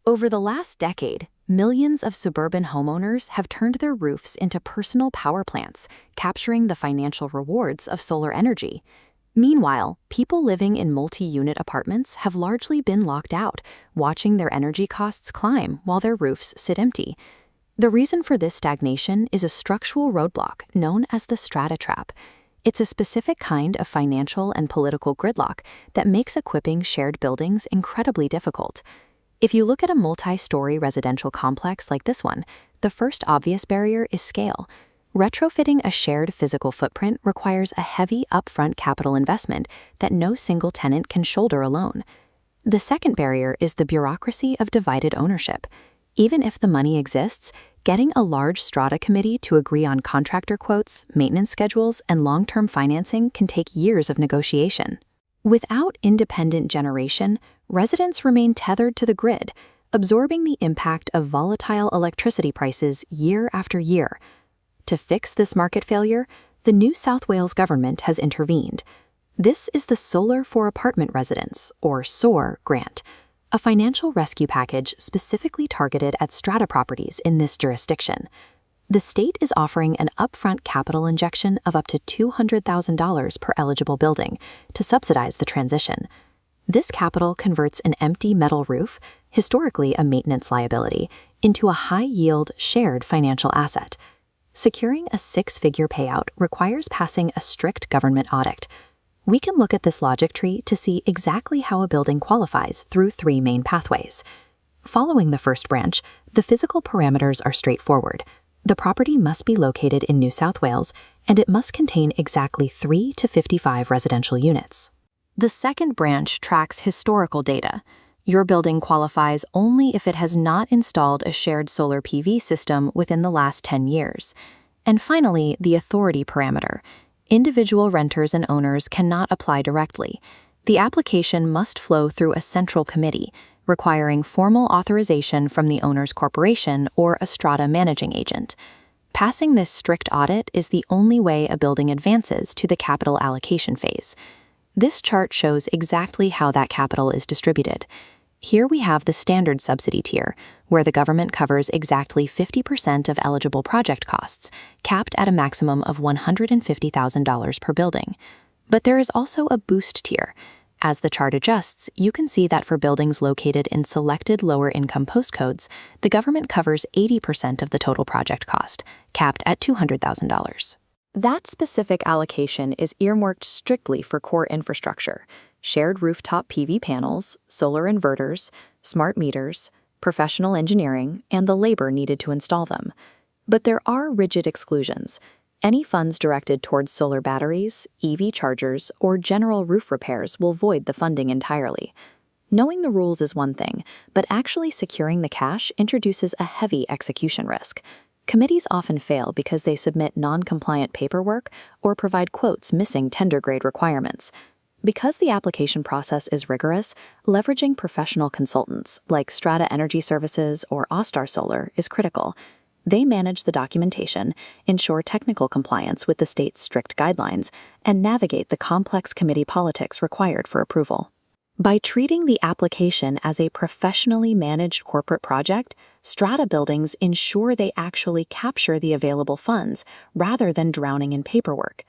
Over the last decade, millions of suburban homeowners have turned their roofs into personal power plants, capturing the financial rewards of solar energy. Meanwhile, people living in multi-unit apartments have largely been locked out, watching their energy costs climb while their roofs sit empty. The reason for this stagnation is a structural roadblock known as the strata trap. It's a specific kind of financial and political gridlock that makes equipping shared buildings incredibly difficult. If you look at a multi-story residential complex like this one, the first obvious barrier is scale. Retrofitting a shared physical footprint requires a heavy upfront capital investment that no single tenant can shoulder alone. The second barrier is the bureaucracy of divided ownership. Even if the money exists, getting a large strata committee to agree on contractor quotes, maintenance schedules, and long-term financing can take years of negotiation. Without independent generation, residents remain tethered to the grid, absorbing the impact of volatile electricity prices year after year. To fix this market failure, the New South Wales government has intervened. This is the Solar for Apartment Residents, or SOAR, grant, a financial rescue package specifically targeted at strata properties in this jurisdiction. The state is offering an upfront capital injection of up to $200,000 per eligible building to subsidize the transition. This capital converts an empty metal roof, historically a maintenance liability, into a high-yield, shared financial asset. Securing a six-figure payout requires passing a strict government audit. We can look at this logic tree to see exactly how a building qualifies through three main pathways. Following the first branch, the physical parameters are straightforward. The property must be located in New South Wales, and it must contain exactly 3 to 55 residential units. The second branch tracks historical data. Your building qualifies only if it has not installed a shared solar PV system within the last 10 years. And finally, the authority parameter. Individual renters and owners cannot apply directly. The application must flow through a central committee, requiring formal authorization from the owner's corporation or a strata managing agent. Passing this strict audit is the only way a building advances to the capital allocation phase. This chart shows exactly how that capital is distributed. Here we have the standard subsidy tier, where the government covers exactly 50% of eligible project costs, capped at a maximum of $150,000 per building. But there is also a boost tier. As the chart adjusts, you can see that for buildings located in selected lower-income postcodes, the government covers 80% of the total project cost, capped at $200,000. That specific allocation is earmarked strictly for core infrastructure: shared rooftop PV panels, solar inverters, smart meters, professional engineering, and the labor needed to install them. But there are rigid exclusions. Any funds directed towards solar batteries, EV chargers, or general roof repairs will void the funding entirely. Knowing the rules is one thing, but actually securing the cash introduces a heavy execution risk. Committees often fail because they submit non-compliant paperwork or provide quotes missing tender-grade requirements. Because the application process is rigorous, leveraging professional consultants like Strata Energy Services or Austar Solar is critical. They manage the documentation, ensure technical compliance with the state's strict guidelines, and navigate the complex committee politics required for approval. By treating the application as a professionally managed corporate project, strata buildings ensure they actually capture the available funds rather than drowning in paperwork.